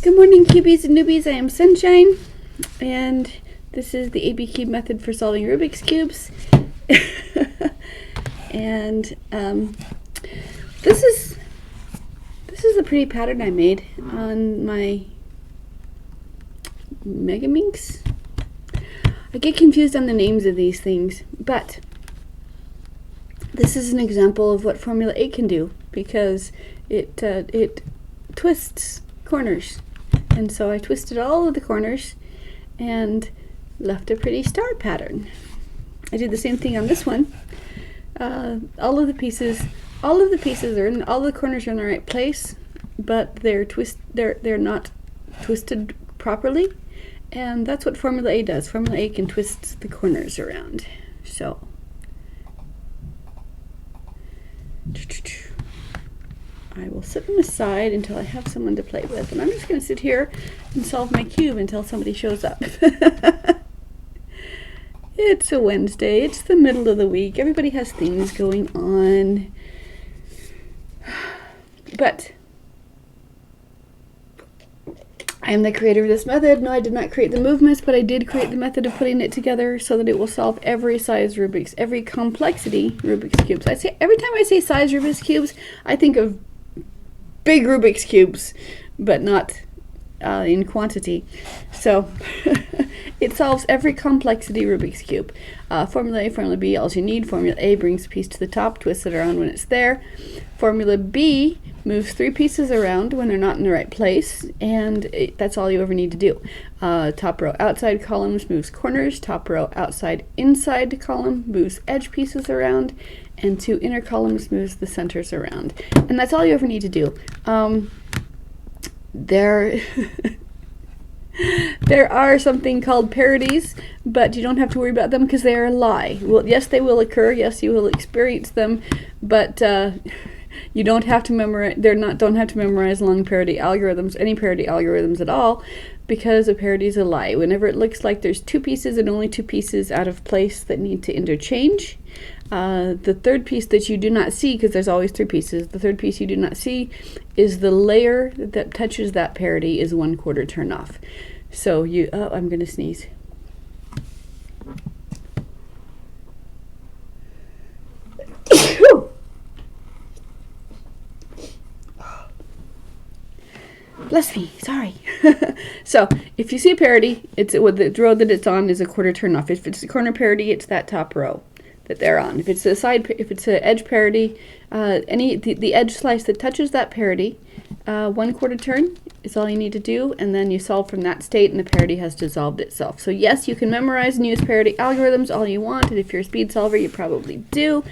Good morning, cubies and newbies. I am Sunshine, and this is the ABCube method for solving Rubik's Cubes. And this is a pretty pattern I made on my Megaminx. I get confused on the names of these things, but this is an example of what Formula A can do because it twists corners. And so I twisted all of the corners and left a pretty star pattern. I did the same thing on this one. All of the pieces are in, all the corners are in the right place, but they're not twisted properly. And that's what Formula A does. Formula A can twist the corners around. So I will set them aside until I have someone to play with. And I'm just going to sit here and solve my cube until somebody shows up. It's a Wednesday. It's the middle of the week. Everybody has things going on. But I am the creator of this method. No, I did not create the movements, but I did create the method of putting it together so that it will solve every size Rubik's, every complexity Rubik's Cubes. Every time I say size Rubik's Cubes, I think of big Rubik's Cubes, but not in quantity. So it solves every complexity Rubik's Cube. Formula A, Formula B, all you need. Formula A brings a piece to the top, twists it around when it's there. Formula B moves 3 pieces around when they're not in the right place, and that's all you ever need to do. Top row outside columns moves corners, top row outside inside column moves edge pieces around, and 2 inner columns moves the centers around. And that's all you ever need to do. There are something called parodies, but you don't have to worry about them because they are a lie. Well, yes, they will occur. Yes, you will experience them, but you don't have to memorize. Don't have to memorize long parody algorithms, any parody algorithms at all, because a parody is a lie. Whenever it looks like there's 2 pieces and only 2 pieces out of place that need to interchange, the third piece that you do not see, because there's always 3 pieces, the third piece you do not see is the layer that touches that parity is 1/4 turn off. So I'm going to sneeze. Bless me, sorry. So if you see a parity, it's with the row that it's on is a 1/4 turn off. If it's a corner parity, it's that top row that they're on. If it's a if it's an edge parity, the edge slice that touches that parity, 1/4 turn is all you need to do, and then you solve from that state, and the parity has dissolved itself. So yes, you can memorize and use parity algorithms all you want, and if you're a speed solver, you probably do.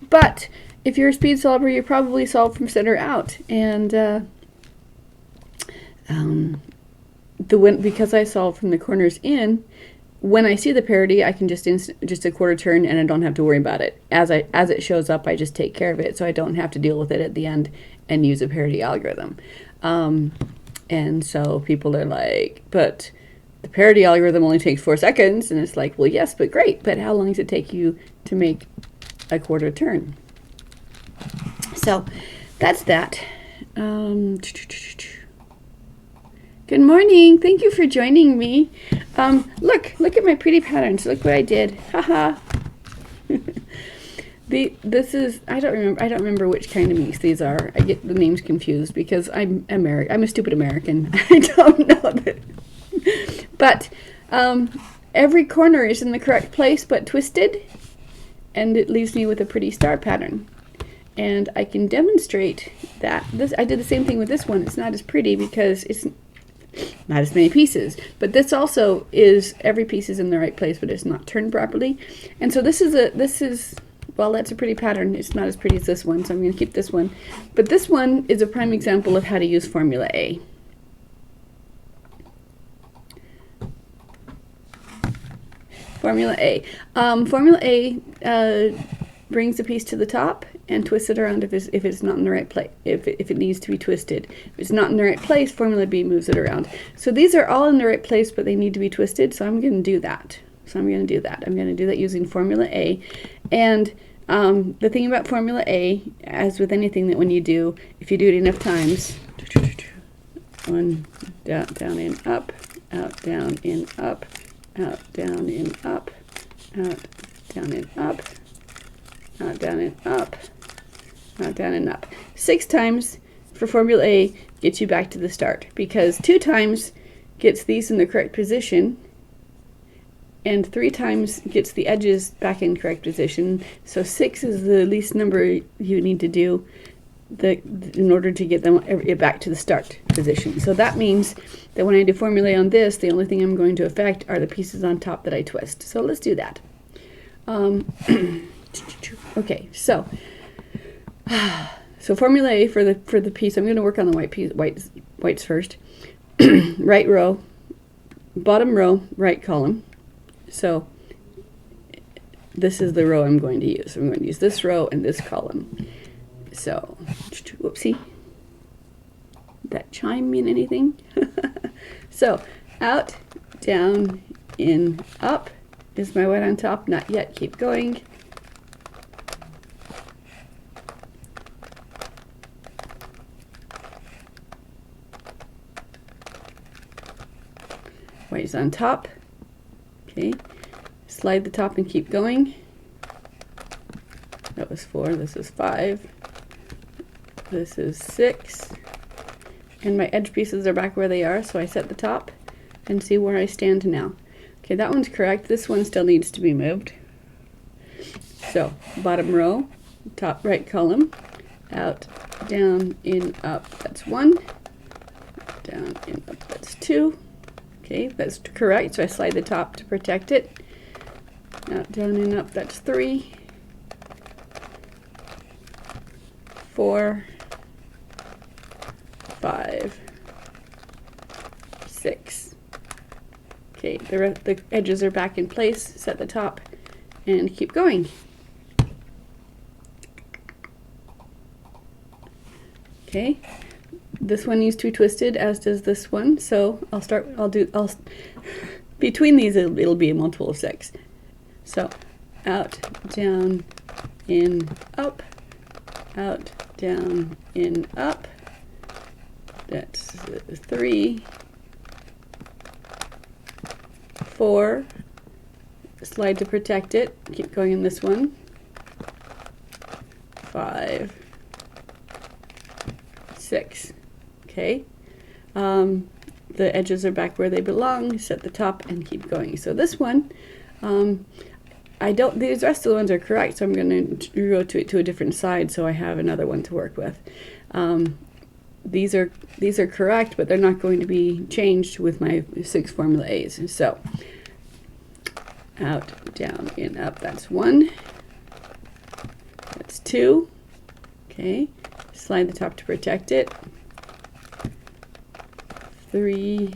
But if you're a speed solver, you probably solve from center out, and because I solve from the corners in, when I see the parity, I can just a 1/4 turn, and I don't have to worry about it. As it shows up, I just take care of it, so I don't have to deal with it at the end and use a parity algorithm. And so people are like, but the parity algorithm only takes 4 seconds, and it's like, well, yes, but great, but how long does it take you to make a 1/4 turn? So that's that. Good morning. Thank you for joining me. Look at my pretty patterns. Look what I did. Haha. This is I don't remember which kind of mix these are. I get the names confused because I'm a stupid American. I don't know that. But every corner is in the correct place but twisted, and it leaves me with a pretty star pattern. And I can demonstrate that. I did the same thing with this one. It's not as pretty because it's not as many pieces, but this also is every piece is in the right place, but it's not turned properly. And so this is well, that's a pretty pattern. It's not as pretty as this one, so I'm going to keep this one. But this one is a prime example of how to use Formula A. Formula A. Formula A brings a piece to the top and twists it around if it's not in the right place, if it needs to be twisted. If it's not in the right place, Formula B moves it around. So these are all in the right place, but they need to be twisted, so I'm going to do that. I'm going to do that using Formula A. And the thing about Formula A, as with anything that when you do, if you do it enough times, 1, down, down, in, up, out, down, in, up, out, down, in, up, out, down, in, up, out, down, in, up, out, down, and up. 6 times for Formula A gets you back to the start, because 2 times gets these in the correct position, and 3 times gets the edges back in correct position. So 6 is the least number you need to do in order to get them back to the start position. So that means that when I do Formula A on this, the only thing I'm going to affect are the pieces on top that I twist. So let's do that. Okay, so Formula A for the piece. I'm going to work on the whites first. Right row, bottom row, right column. So this is the row I'm going to use. I'm going to use this row and this column. So, whoopsie. Did that chime mean anything? So, out, down, in, up. Is my white on top? Not yet. Keep going. White is on top. Okay. Slide the top and keep going. That was 4. This is 5. This is 6. And my edge pieces are back where they are, so I set the top and see where I stand now. Okay, that one's correct. This one still needs to be moved. So, bottom row, top right column, out, down, in, up, that's 1. Down, in, up, that's 2. Okay, that's correct, so I slide the top to protect it. Out, down, in, up, that's 3. 4, 5, 6. Okay, the edges are back in place. Set the top and keep going. Okay, this one needs to be twisted, as does this one. So between these it'll be a multiple of 6. So out, down, in, up, out, down, in, up. That's 3, 4, slide to protect it, keep going in this one, 5, 6, okay, the edges are back where they belong, set the top and keep going. So this one, these rest of the ones are correct, so I'm going to rotate to a different side so I have another one to work with. These are correct, but they're not going to be changed with my 6 Formula A's. So out, down, in, up, that's 1. That's 2. Okay, slide the top to protect it. 3,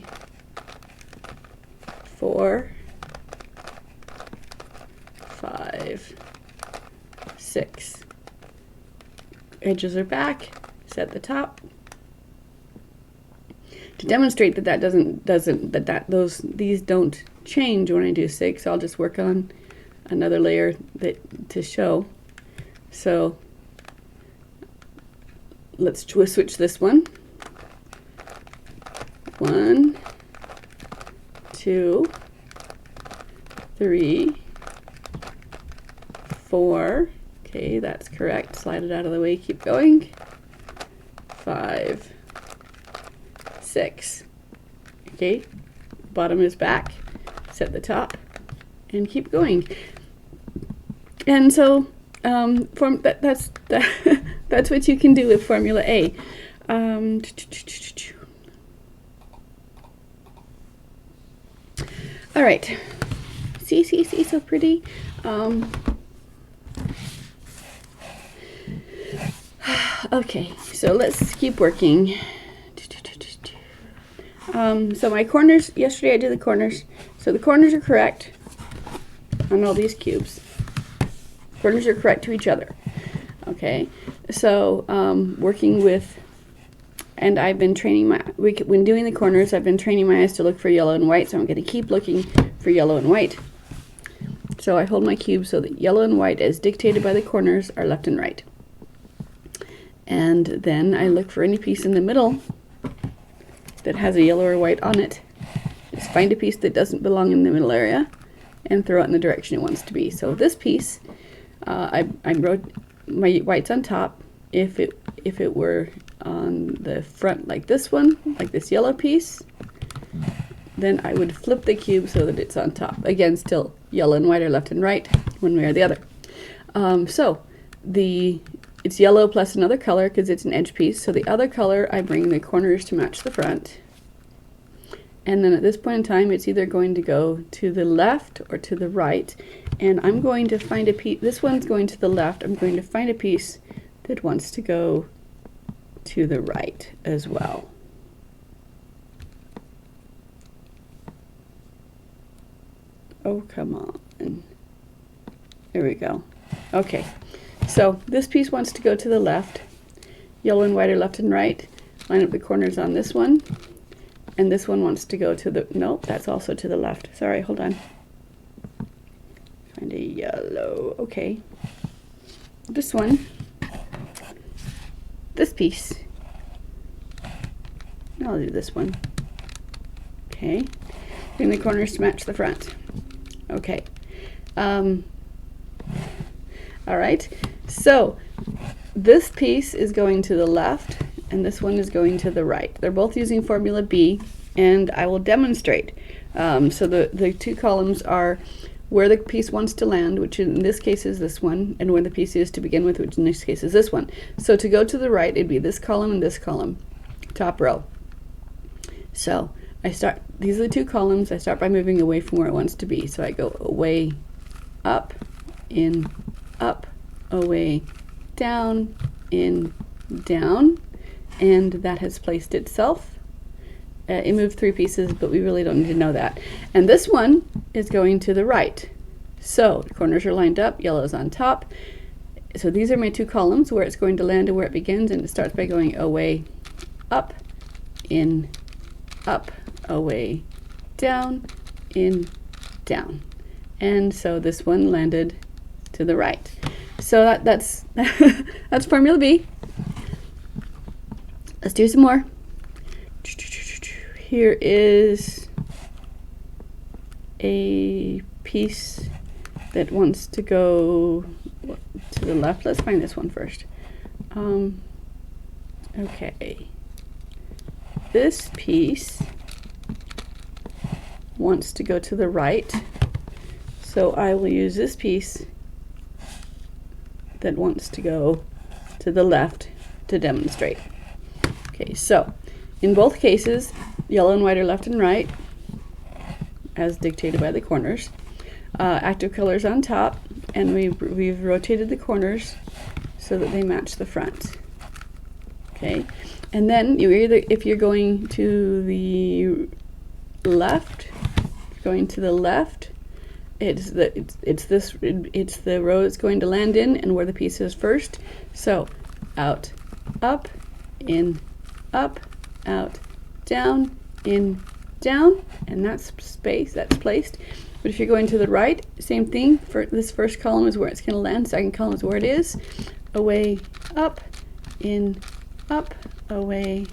4, 5, 6. Edges are back. Set the top. To demonstrate that these don't change when I do 6, I'll just work on another layer to show. So let's switch this one. 1, 2, 3, 4. Okay, that's correct. Slide it out of the way. Keep going. 5, 6. Okay, bottom is back. Set the top and keep going. And so that's what you can do with Formula A. All right. See, so pretty. Okay, so let's keep working. So my corners, yesterday I did the corners. So the corners are correct on all these cubes. Corners are correct to each other. Okay, so working with, and I've been training when doing the corners, I've been training my eyes to look for yellow and white, so I'm going to keep looking for yellow and white. So I hold my cube so that yellow and white, as dictated by the corners, are left and right. And then I look for any piece in the middle that has a yellow or white on it. Just find a piece that doesn't belong in the middle area and throw it in the direction it wants to be. So this piece, I wrote my whites on top. If it were on the front like this one, like this yellow piece, then I would flip the cube so that it's on top. Again, still yellow and white are left and right, one way or the other. So it's yellow plus another color because it's an edge piece. So the other color, I bring the corners to match the front. And then at this point in time, it's either going to go to the left or to the right. And I'm going to find a piece, this one's going to the left. I'm going to find a piece that wants to go to the right as well. Oh, come on. There we go. Okay, so this piece wants to go to the left. Yellow and white are left and right. Line up the corners on this one. And this one wants to go to the, nope, that's also to the left. Sorry, hold on. Find a yellow, okay. This one, this piece. I'll do this one. Okay, bring the corners to match the front. Okay. All right, so this piece is going to the left and this one is going to the right. They're both using formula B, and I will demonstrate. So the two columns are where the piece wants to land, which in this case is this one, and where the piece is to begin with, which in this case is this one. So to go to the right, it'd be this column and this column, top row. So these are the two columns. I start by moving away from where it wants to be. So I go away, up, in, up, away, down, in, down, and that has placed itself. It moved 3 pieces, but we really don't need to know that. And this one is going to the right. So the corners are lined up, yellow is on top. So these are my two columns, where it's going to land and where it begins, and it starts by going away, up, in, up, away, down, in, down. And so this one landed to the right. So that's that's formula B. Let's do some more. Here is a piece that wants to go to the left. Let's find this one first. Okay. This piece wants to go to the right. So I will use this piece that wants to go to the left to demonstrate. Okay, so in both cases, yellow and white are left and right, as dictated by the corners. Active colors on top, and we've rotated the corners so that they match the front. Okay, and then you either, if you're going to the left, it's the row it's going to land in and where the piece is first. So out, up, in, up, out, down, in, down, and that's space, that's placed. But if you're going to the right, same thing. For this first column is where it's going to land, second column is where it is. Away, up, in, up, away,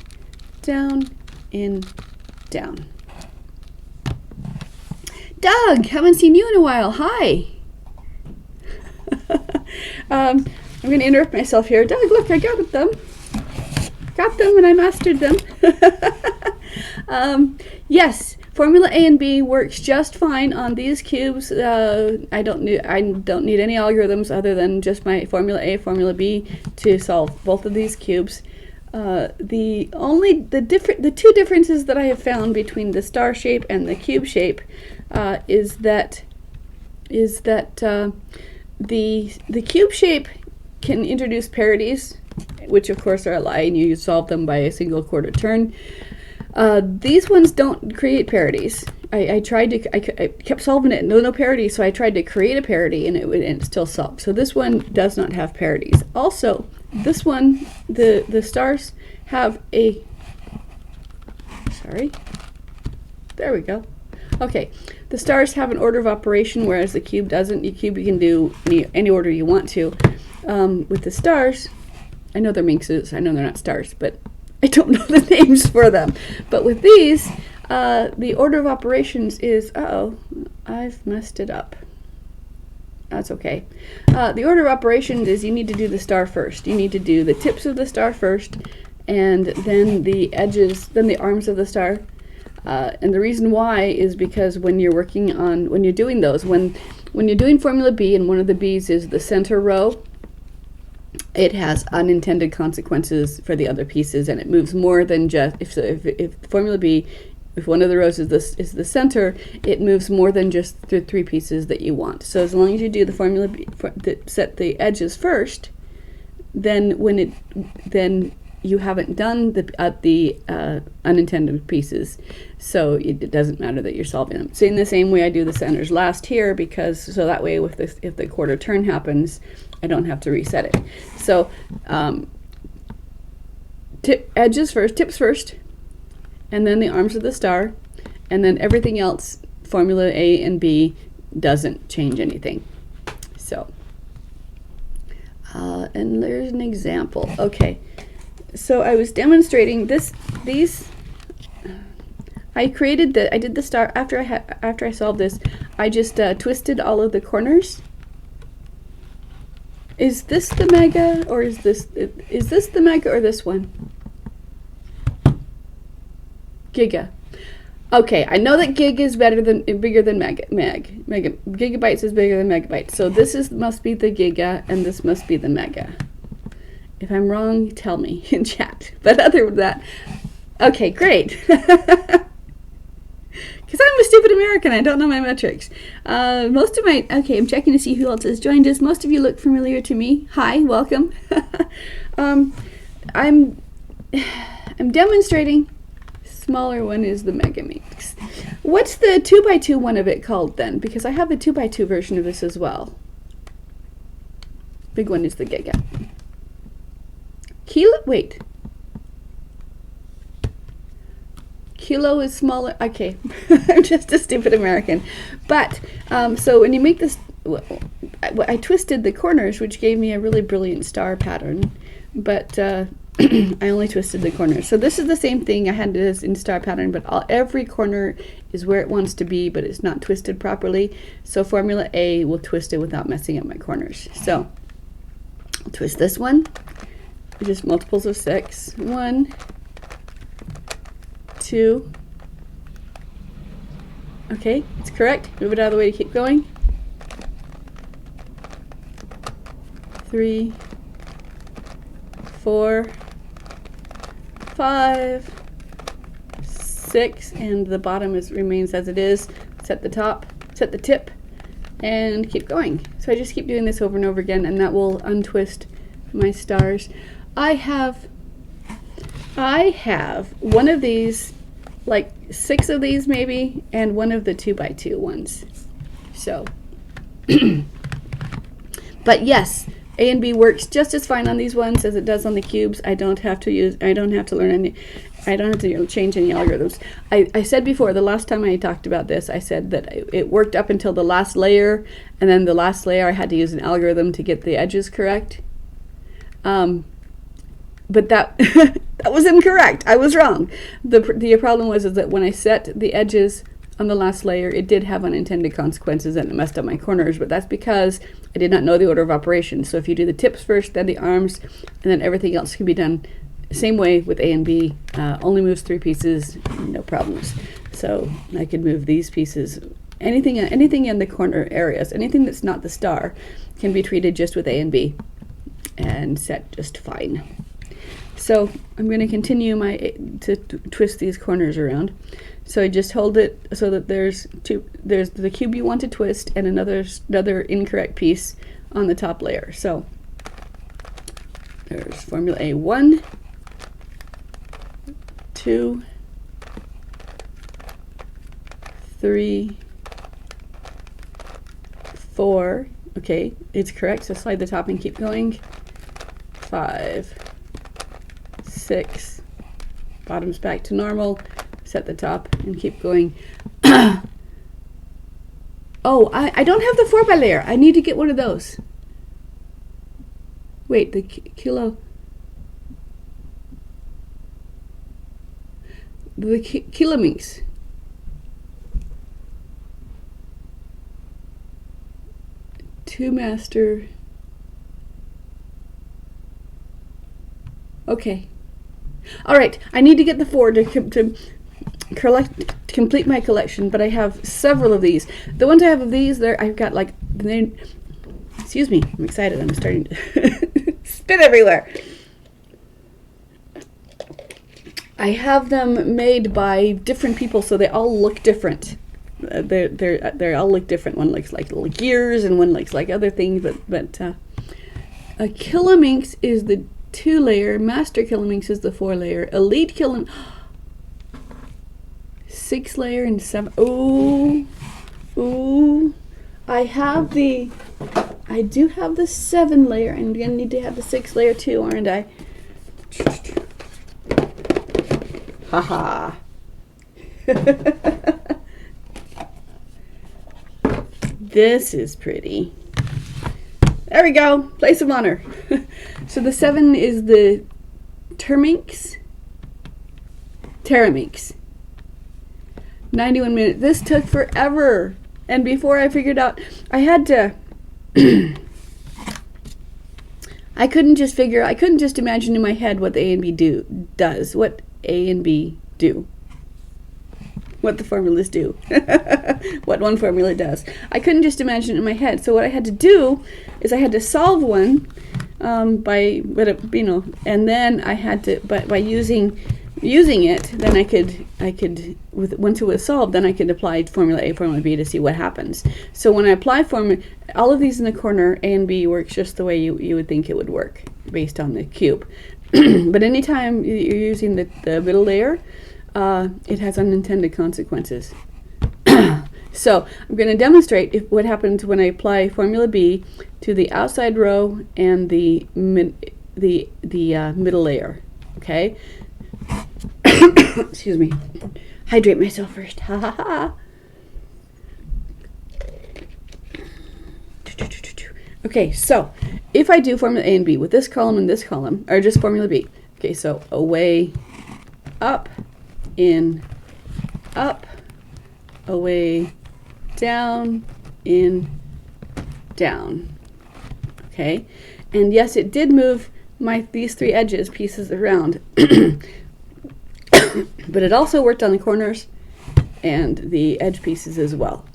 down, in, down. Doug, haven't seen you in a while. Hi. I'm going to interrupt myself here. Doug, look, I got them. Got them and I mastered them. Yes, formula A and B works just fine on these cubes. I don't need any algorithms other than just my formula A, formula B to solve both of these cubes. The two differences that I have found between the star shape and the cube shape is that the cube shape can introduce parodies, which of course are a lie, and you solve them by a single quarter turn. These ones don't create parodies. I kept solving it, no parody, so I tried to create a parody, and it still solved. So this one does not have parodies. Also, this one, the stars have a, sorry, there we go. Okay, the stars have an order of operation, whereas the cube doesn't. The cube you can do any order you want to. With the stars, I know they're minxes, I know they're not stars, but I don't know the names for them. But with these, the order of operations is, uh-oh, I've messed it up. That's okay. The order of operations is you need to do the star first. You need to do the tips of the star first, and then the edges, then the arms of the star. And the reason why is because when you're working on, when you're doing those, when you're doing Formula B and one of the B's is the center row, it has unintended consequences for the other pieces, and it moves more than just, if Formula B, if one of the rows is the center, it moves more than just the 3 pieces that you want. So as long as you do the Formula B, set the edges first, then then you haven't done the unintended pieces, so it doesn't matter that you're solving them. So in the same way, I do the centers last here, because so that way, if the quarter turn happens, I don't have to reset it. So edges first, tips first, and then the arms of the star, and then everything else, Formula A and B, doesn't change anything. So, and there's an example. Okay, so I was demonstrating these. I did the star after I solved this. I just twisted all of the corners. Is this the mega, or is this the mega, or this one? Giga. Okay, I know that gig is bigger than gigabytes is bigger than megabytes. So this must be the giga, and this must be the mega. If I'm wrong, tell me in chat. But other than that, okay, great. Because I'm a stupid American, I don't know my metrics. Okay, I'm checking to see who else has joined us. Most of you look familiar to me. Hi, welcome. I'm demonstrating. Smaller one is the Megamix. What's the 2x2 one of it called then? Because I have a 2x2 version of this as well. Big one is the Giga. Wait. Kilo is smaller. Okay, I'm just a stupid American. But so when you make this, I twisted the corners, which gave me a really brilliant star pattern. But I only twisted the corners. So this is the same thing. I had this in star pattern, but every corner is where it wants to be, but it's not twisted properly. So Formula A will twist it without messing up my corners. So I'll twist this one. Just multiples of 6. 1, 2. Okay, it's correct. Move it out of the way to keep going. 3, 4, 5, 6, and the bottom remains as it is. Set the top, set the tip, and keep going. So I just keep doing this over and over again, and that will untwist my stars. I have one of these, like 6 of these maybe, and one of the 2x2 ones. So, but yes, A and B works just as fine on these ones as it does on the cubes. I don't have to change any algorithms. I said before, the last time I talked about this, I said that it worked up until the last layer, and then the last layer I had to use an algorithm to get the edges correct. But that that was incorrect. I was wrong. The problem was that when I set the edges on the last layer, it did have unintended consequences and it messed up my corners, but that's because I did not know the order of operations. So if you do the tips first, then the arms, and then everything else can be done the same way with A and B. Only moves 3 pieces, no problems. So I could move these pieces. Anything in the corner areas, anything that's not the star, can be treated just with A and B and set just fine. So I'm going to continue to twist these corners around. So I just hold it so that there's the cube you want to twist and another incorrect piece on the top layer. So there's Formula A 1, 2, 3, 4. Okay, it's correct. So slide the top and keep going. 5, 6, bottom's back to normal, set the top and keep going. Oh, I don't have the 4x layer. I need to get one of those. Wait, the kilo. the kilominx. Two master. Okay. All right. I need to get the 4 to complete my collection, but I have several of these. The ones I have of these, I've got like, excuse me, I'm excited. I'm starting to spit everywhere. I have them made by different people, so they all look different. They all look different. One looks like little gears, and one looks like other things. But a kilominx is the 2-layer. Master kilominx is the 4-layer. Elite kilominx, 6-layer and 7. Ooh! I do have the 7-layer. I'm gonna need to have the 6-layer too, aren't I? Haha. This is pretty. There we go. Place of honor. So the 7 is the Terminx. 91 minutes. This took forever. And before I figured out, I had to I couldn't just imagine in my head what the A and B does. What A and B do. What the formulas do. What one formula does. I couldn't just imagine it in my head. So what I had to do is I had to solve one and then I had to, by using it, then I could once it was solved, then I could apply formula A, formula B to see what happens. So when I apply formula, all of these in the corner, A and B works just the way you would think it would work based on the cube. But anytime you're using the middle layer, it has unintended consequences. So I'm going to demonstrate what happens when I apply formula B to the outside row and the middle layer. Okay. Excuse me. Hydrate myself first. Ha ha ha. Okay, so if I do formula A and B with this column and this column, or just formula B. Okay, so away, up, in, up, away, down, in, down. Okay, and yes, it did move these 3 pieces around, but it also worked on the corners and the edge pieces as well.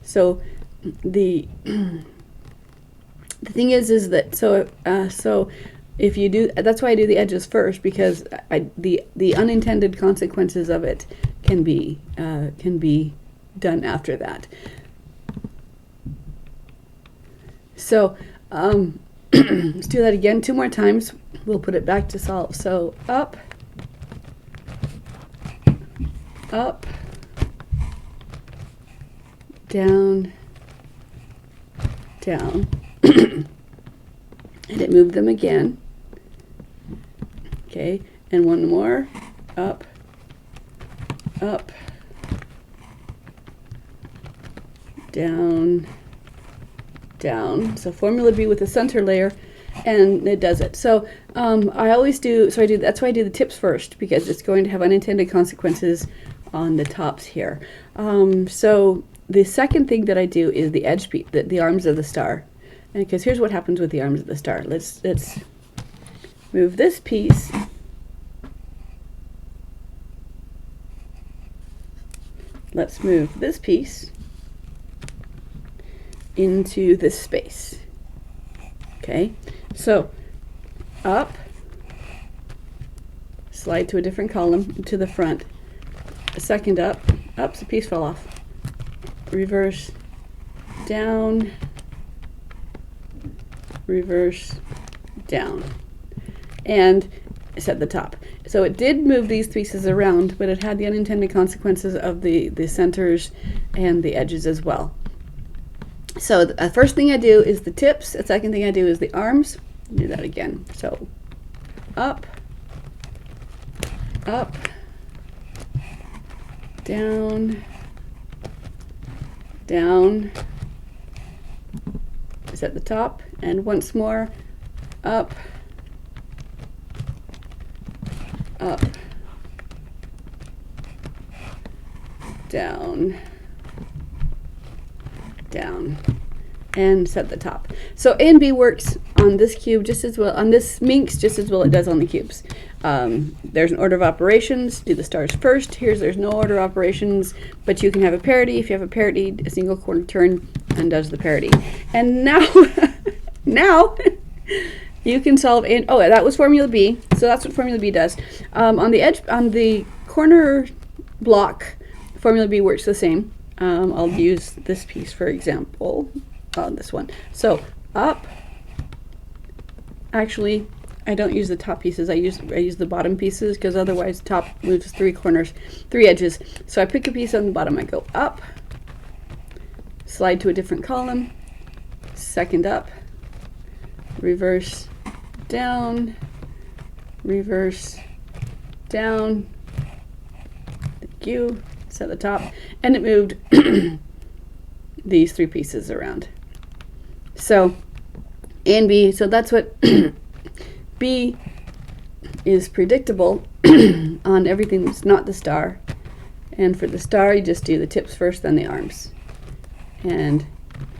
So the thing is that so if you do, that's why I do the edges first, because the unintended consequences of it can be done after that. So let's do that again 2 more times. We'll put it back to solve. So up, up, down, down. And it moved them again. Okay, and one more. Up, up, down, down. So formula B with the center layer, and it does it. So I always do. So that's why I do the tips first, because it's going to have unintended consequences on the tops here. So the second thing that I do is the edge piece, the arms of the star. And because here's what happens with the arms of the star. Let's move this piece. Let's move this piece into this space. Okay, so up, slide to a different column to the front. A second up, oops, a piece fell off. Reverse, down, reverse, down, and it's at the top. So it did move these pieces around, but it had the unintended consequences of the centers and the edges as well. So the first thing I do is the tips. The second thing I do is the arms. Do that again. So up, up, down, down. It's at the top, and once more, up, up, down, down, and set the top. So A and B works on this cube just as well, on this Minx just as well it does on the cubes. There's an order of operations. Do the stars first. There's no order of operations, but you can have a parity. If you have a parity, a single quarter turn undoes the parity. And now, now you can solve. And oh, that was formula B. So that's what formula B does. On the edge, on the corner block, formula B works the same. I'll use this piece for example on this one. So up. Actually, I don't use the top pieces. I use the bottom pieces because otherwise top moves 3 corners, 3 edges. So I pick a piece on the bottom. I go up, slide to a different column, second up, reverse down, reverse down. Thank you. Set the top, and it moved these 3 pieces around. So A and B. So that's what B is predictable on everything that's not the star. And for the star, you just do the tips first, then the arms. And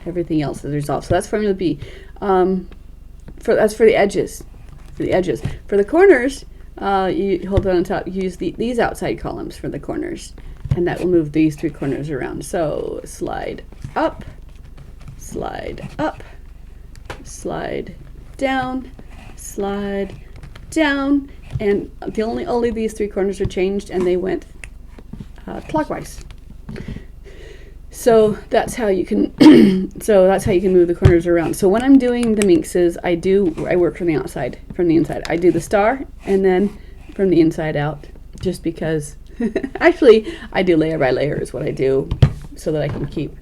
everything else is resolved. So that's formula B. That's for the edges. For the edges. For the corners, you hold it on top, use these outside columns for the corners. And that will move these 3 corners around. So slide up, slide up, slide down, slide down, and only these 3 corners are changed, and they went clockwise. So that's how you can move the corners around. So when I'm doing the minxes, I work from the outside, from the inside. I do the star and then from the inside out, just because actually I do layer by layer is what I do, so that I can keep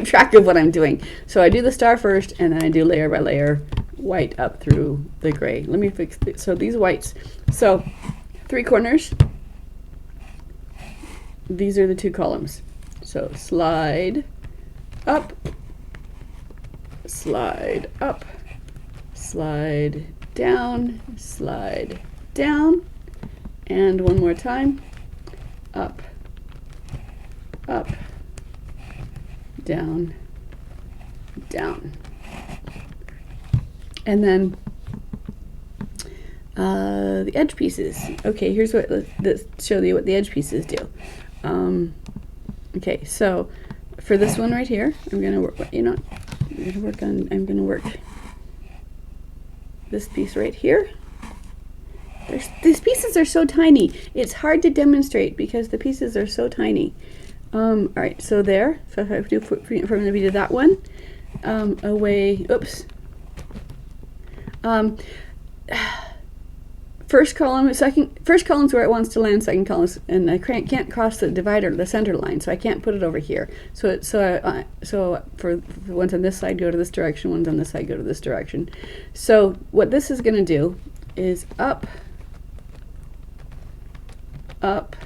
track of what I'm doing. So I do the star first, and then I do layer by layer, white up through the gray. Let me fix this. So these whites. So 3 corners. These are the 2 columns. So slide up, slide up, slide down, and one more time, up, up, down, down. And then the edge pieces. Okay, here's what, let's show you what the edge pieces do. Okay, so for this one right here, I'm gonna work, I'm gonna work this piece right here. These pieces are so tiny. It's hard to demonstrate because the pieces are so tiny. All right, so there. So if I do formula B to that one, away. Oops. First column, first column's where it wants to land. Second column, and I can't cross the divider, the center line, so I can't put it over here. So for the ones on this side go to this direction, ones on this side go to this direction. So what this is going to do is up, up,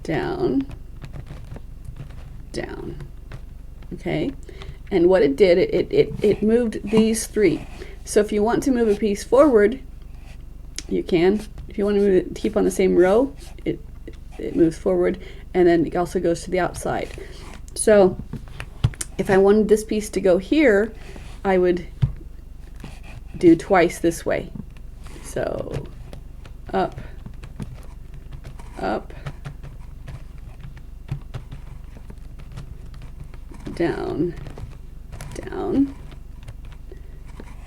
down, down. Okay, and what it did, it moved these 3. So if you want to move a piece forward, you can. If you want to move it, keep on the same row, it moves forward, and then it also goes to the outside. So if I wanted this piece to go here, I would do twice this way. So up, up, down, down,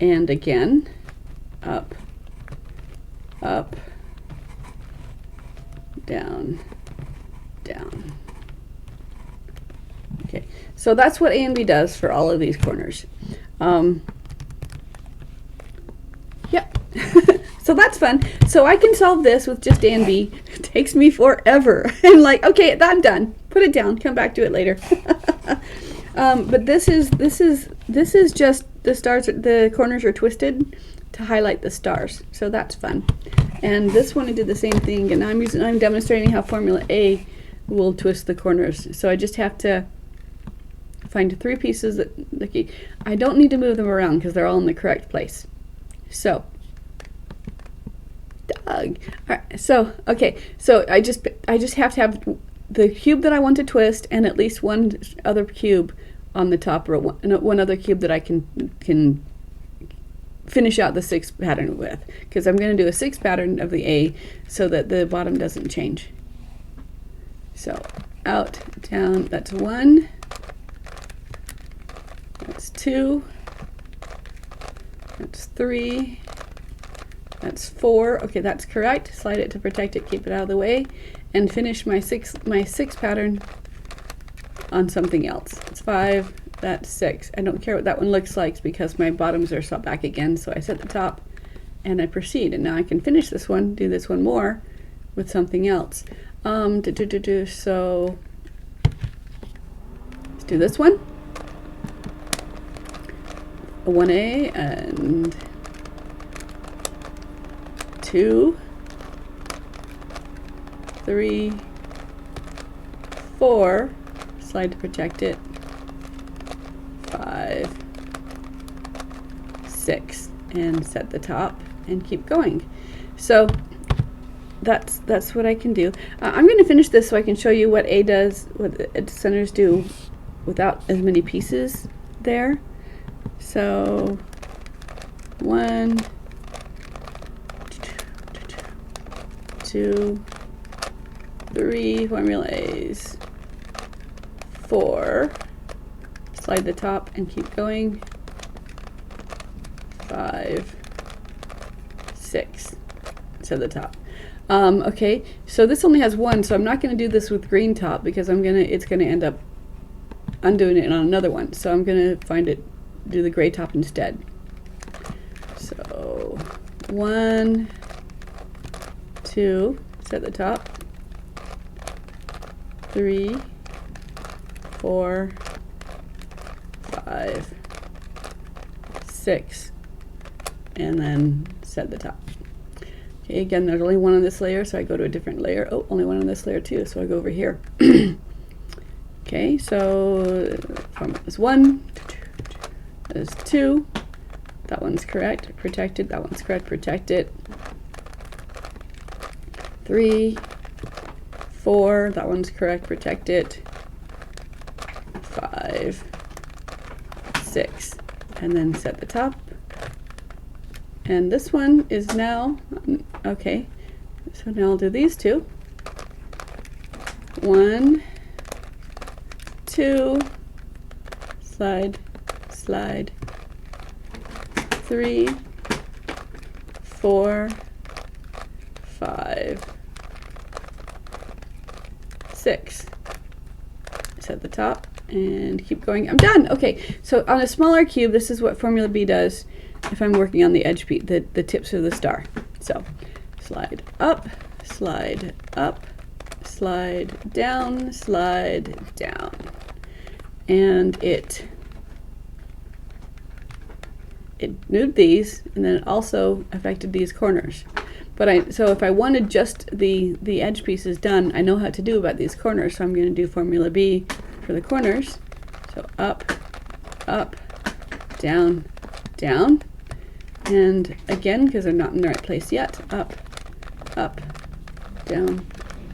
and again, up, up, down, down. Okay, so that's what A and B does for all of these corners. Yep. So that's fun. So I can solve this with just A and B. It takes me forever. I'm like, okay, I'm done. Put it down. Come back to it later. But this is just the stars. The corners are twisted to highlight the stars. So that's fun. And this one I did the same thing, and I'm demonstrating how formula A will twist the corners. So I just have to find 3 pieces that I don't need to move them around because they're all in the correct place. So Doug. All right, so okay, so I just have to have the cube that I want to twist and at least one other cube on the top row, one other cube that I can finish out the 6 pattern with, because I'm going to do a 6 pattern of the A so that the bottom doesn't change. So out, down, that's 1, that's 2, that's 3, that's 4. Okay, that's correct. Slide it to protect it, keep it out of the way, and finish my 6 pattern on something else. It's 5, that's 6. I don't care what that one looks like because my bottoms are set back again, so I set the top and I proceed. And now I can finish this one, do this one more with something else. So let's do this one. A 1A and 2, 3, 4, slide to protect it, 5, 6, and set the top and keep going. So that's what I can do. I'm going to finish this so I can show you what A does, what the centers do without as many pieces there. So 1, 2, 3 formula A's, 4, slide the top and keep going, 5, 6, to the top. Okay, so this only has 1, so I'm not going to do this with green top because it's gonna end up undoing it on another one. So I'm gonna do the gray top instead. So 1, 2, set the top, 3, 4, 5, 6, and then set the top. Okay, again, there's only 1 on this layer, so I go to a different layer. Oh, only 1 on this layer too, so I go over here. Okay, so there's 1, there's 2, that one's correct, protected, that one's correct, protected. 3, 4, that one's correct, protected. 5, 6, and then set the top. And this one is now, okay, so now I'll do these 2. 1, 2, slide, slide, 3, 4, 5, 6. Set the top and keep going. I'm done. Okay, so on a smaller cube, this is what Formula B does if I'm working on the edge piece, the tips of the star. So slide up, slide up, slide down, and it moved these, and then it also affected these corners. But so if I wanted just the edge pieces done, I know how to do about these corners, so I'm going to do Formula B for the corners. So up, up, down, down, and again, because they're not in the right place yet, up, up, down,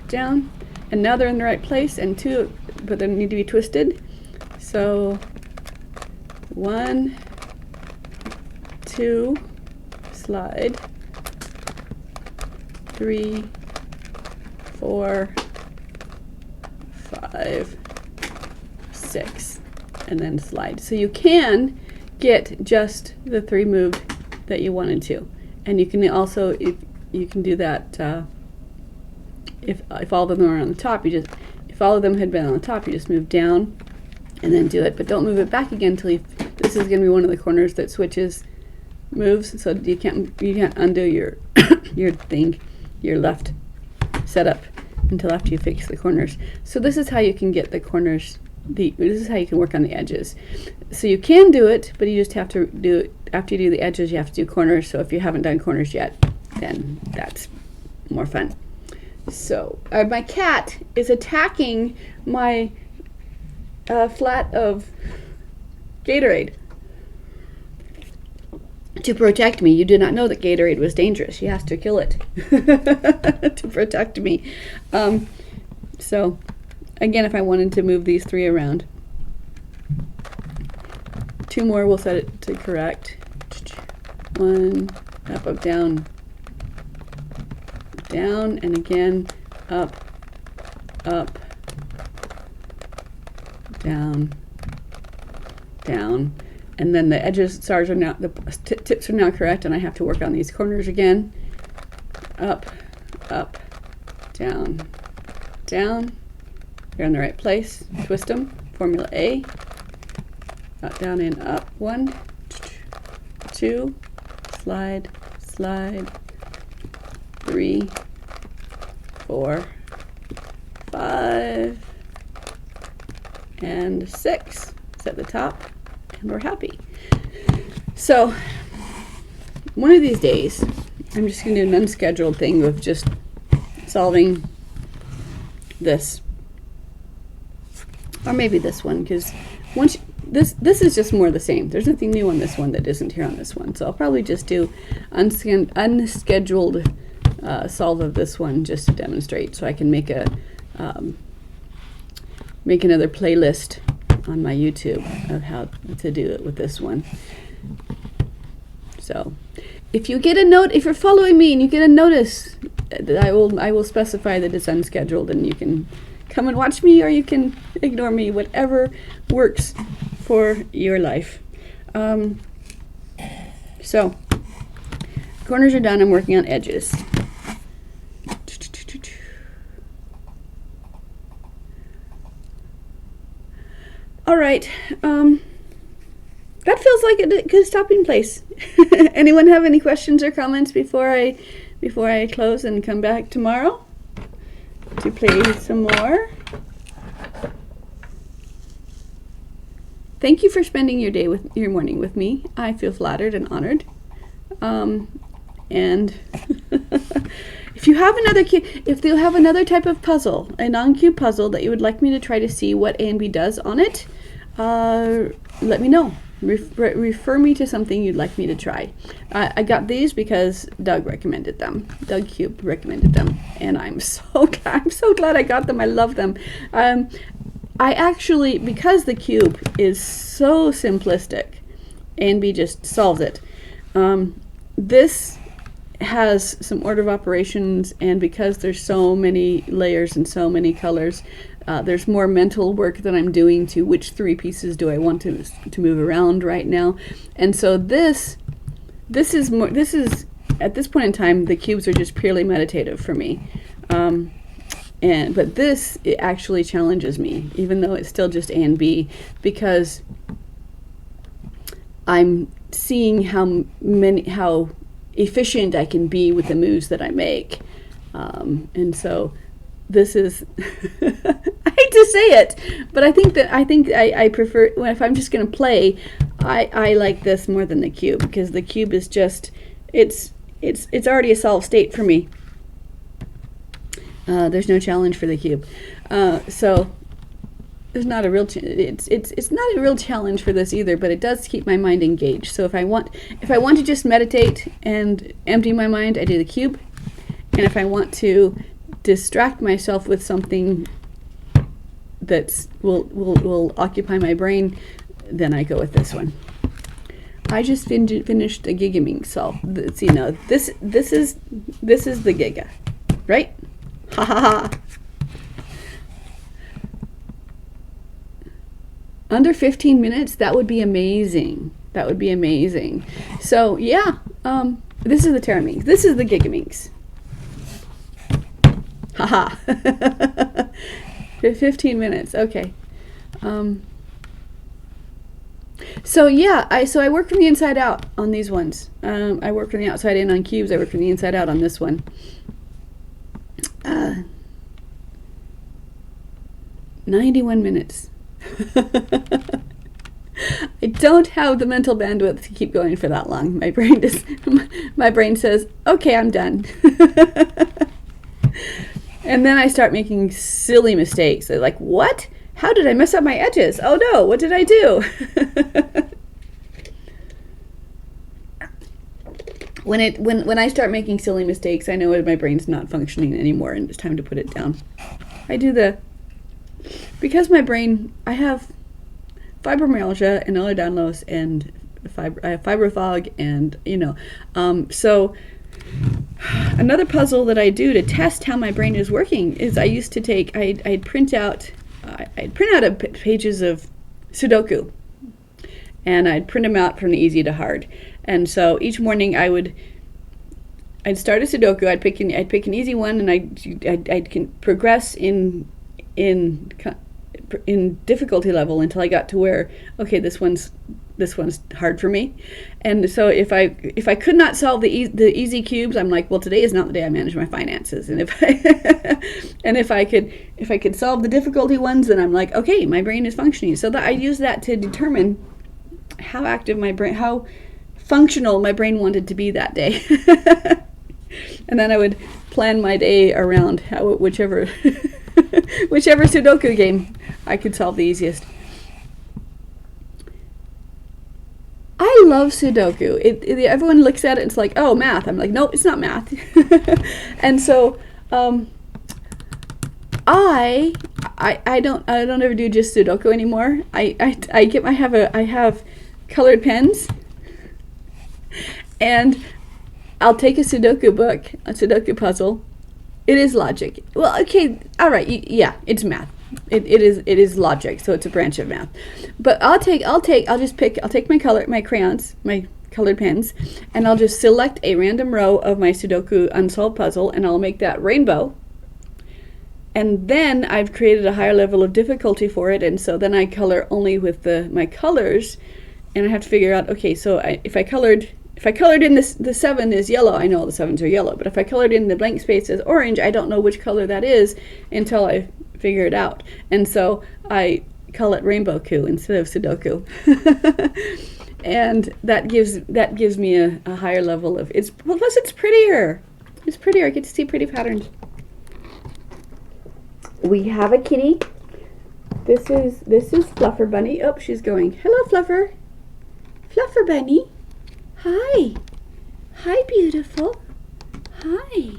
down, and now they're in the right place, and 2, but they need to be twisted. So 1, 2, slide, 3, 4, 5, 6, and then slide. So you can get just the 3 moved that you wanted to, and you can also, if you can do that, if all of them are on the top, if all of them had been on the top, you just move down and then do it, but don't move it back again until this is going to be one of the corners that moves, so you can't undo your your left setup until after you fix the corners. So this is how you can get the corners. This is how you can work on the edges. So you can do it, but you just have to do it after you do the edges. You have to do corners. So if you haven't done corners yet, then that's more fun. So my cat is attacking my flat of Gatorade. to protect me. You did not know that Gatorade was dangerous. She has to kill it to protect me. So, again, if I wanted to move these 3 around, 2 more will set it to correct. 1, up, up, down, down, and again, up, up, down, down. And then the edges, stars are now, the tips are now correct, and I have to work on these corners again. Up, up, down, down. You're in the right place. Twist them. Formula A. Up, down, and up. 1, 2, slide, slide. 3, 4, 5, and 6. Set the top. And we're happy. So one of these days, I'm just going to do an unscheduled thing of just solving this, or maybe this one, because once this is just more of the same. There's nothing new on this one that isn't here on this one. So I'll probably just do unscheduled solve of this one just to demonstrate, so I can make a make another playlist on my YouTube of how to do it with this one. So if you get a note, if you're following me and you get a notice, I will specify that it's unscheduled, and you can come and watch me, or you can ignore me, whatever works for your life. So corners are done. I'm working on edges. All right, that feels like a good stopping place. Anyone have any questions or comments before I close and come back tomorrow to play some more? Thank you for spending your morning with me. I feel flattered and honored. And if you have if you have another type of puzzle, a non-cube puzzle that you would like me to try to see what A and B does on it, let me know. Refer me to something you'd like me to try. I got these because Doug recommended them. Doug Cube recommended them, and I'm so glad I got them. I love them. I actually, because the cube is so simplistic, A and B just solves it. This has some order of operations, and because there's so many layers and so many colors, there's more mental work that I'm doing to which 3 pieces do I want to move around right now. And so this is at this point in time, the cubes are just purely meditative for me. But this, it actually challenges me, even though it's still just A and B, because I'm seeing how efficient I can be with the moves that I make. And so this is I hate to say it, but I think I prefer, if I'm just going to play, I like this more than the cube, because the cube is just, it's already a solved state for me. There's no challenge for the cube. So there's not a real it's not a real challenge for this either, but it does keep my mind engaged. So if I want to just meditate and empty my mind, I do the cube. And if I want to distract myself with something that will occupy my brain, then I go with this one. I just finished a Gigaming solve. So, you know, this is the Giga, right? Ha ha ha. Under 15 minutes, that would be amazing. That would be amazing. So yeah, this is the Terramings. This is the Gigamings. Haha. 15 minutes. Okay. So yeah, I work from the inside out on these ones. I work from the outside in on cubes. I work from the inside out on this one. 91 minutes. I don't have the mental bandwidth to keep going for that long. My brain says, okay, I'm done. And then I start making silly mistakes. They're like, what? How did I mess up my edges? Oh no, what did I do? when I start making silly mistakes, I know my brain's not functioning anymore and it's time to put it down. I do because my brain, I have fibromyalgia and Ehlers-Danlos and I have fibrofog, and so another puzzle that I do to test how my brain is working is I used to take I'd print out pages of Sudoku, and I'd print them out from the easy to hard. And so each morning I'd start a Sudoku. I'd pick an easy one, and I'd can progress in difficulty level until I got to where, okay, this one's hard for me. And so if I could not solve the easy cubes, I'm like, well, today is not the day I manage my finances. And if I could solve the difficulty ones, then I'm like, okay, my brain is functioning. So that I use that to determine how active my brain, how functional my brain wanted to be that day. And then I would plan my day around whichever Sudoku game I could solve the easiest. I love Sudoku. Everyone looks at it and it's like, oh, math. I'm like, nope, it's not math. And so I don't ever do just Sudoku anymore. I have colored pens, and I'll take a Sudoku book, a Sudoku puzzle. It is logic. Well, okay, all right, yeah, it's math. It is logic, so it's a branch of math. But I'll take my crayons, my colored pens, and I'll just select a random row of my Sudoku unsolved puzzle, and I'll make that rainbow. And then I've created a higher level of difficulty for it, and so then I color only with my colors, and I have to figure out, okay, so if I colored in the 7 is yellow, I know the 7s are yellow. But if I colored in the blank space as orange, I don't know which color that is until I figure it out. And so I call it Rainbow-ku instead of Sudoku. And that gives me a higher level of plus it's prettier. It's prettier. I get to see pretty patterns. We have a kitty. This is Fluffer Bunny. Oh, she's going, hello, Fluffer. Fluffer Bunny. Hi. Hi, beautiful. Hi.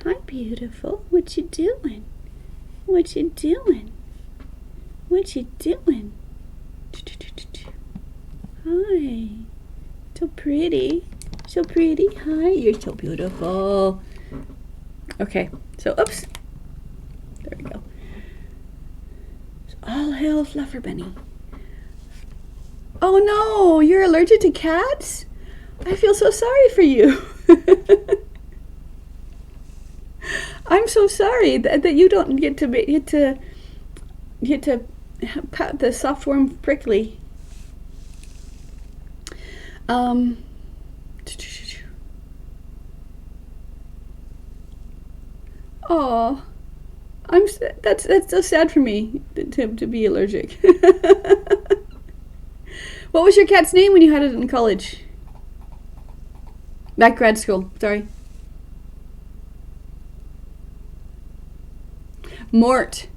Hi, beautiful. What you doing? What you doing? What you doing? Hi. So pretty. So pretty. Hi. You're so beautiful. Okay. So, oops. There we go. So, all hail Fluffer Bunny. Oh no, you're allergic to cats? I feel so sorry for you. I'm so sorry that you don't get to pat the soft, warm, prickly. Oh, that's so sad for me to be allergic. What was your cat's name when you had it in college? Back grad school, sorry. Mort.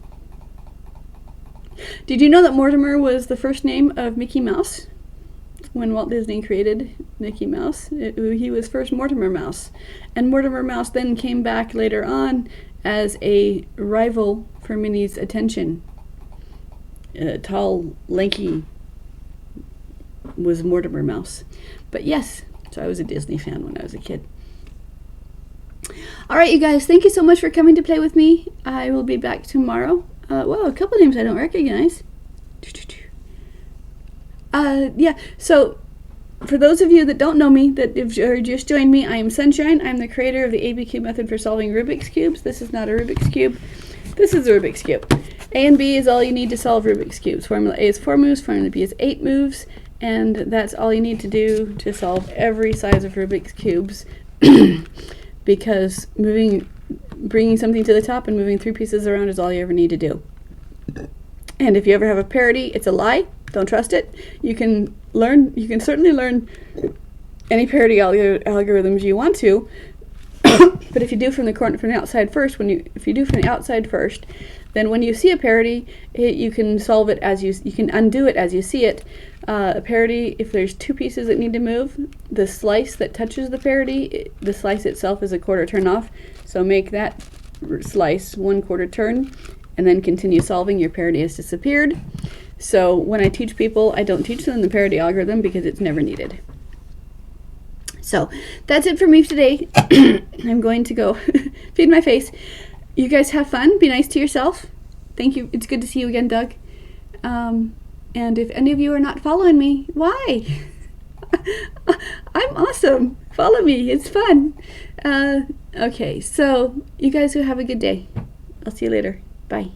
Did you know that Mortimer was the first name of Mickey Mouse? When Walt Disney created Mickey Mouse, he was first Mortimer Mouse. And Mortimer Mouse then came back later on as a rival for Minnie's attention. Tall, lanky was Mortimer Mouse. But yes, so I was a Disney fan when I was a kid. All right, you guys, thank you so much for coming to play with me. I will be back tomorrow. Well, a couple names I don't recognize. Yeah, so for those of you that don't know me, that have just joined me, I am Sunshine. I'm the creator of the ABCube method for solving Rubik's Cubes. This is not a Rubik's Cube. This is a Rubik's Cube. A and B is all you need to solve Rubik's Cubes. Formula A is 4 moves, Formula B is 8 moves, and that's all you need to do to solve every size of Rubik's Cubes. Because bringing something to the top and moving 3 pieces around is all you ever need to do. And if you ever have a parity, it's a lie. Don't trust it. You can certainly learn any parity algorithms you want to. But if you do from the outside first, then when you see a parity, you can solve it as you can undo it as you see it. A parity, if there's two pieces that need to move, the slice that touches the parity, the slice itself is a quarter turn off. So make that slice 1/4 turn, and then continue solving. Your parity has disappeared. So when I teach people, I don't teach them the parity algorithm because it's never needed. So that's it for me today. I'm going to go feed my face. You guys have fun. Be nice to yourself. Thank you. It's good to see you again, Doug. And if any of you are not following me, why? I'm awesome. Follow me. It's fun. Okay, so you guys will have a good day. I'll see you later. Bye.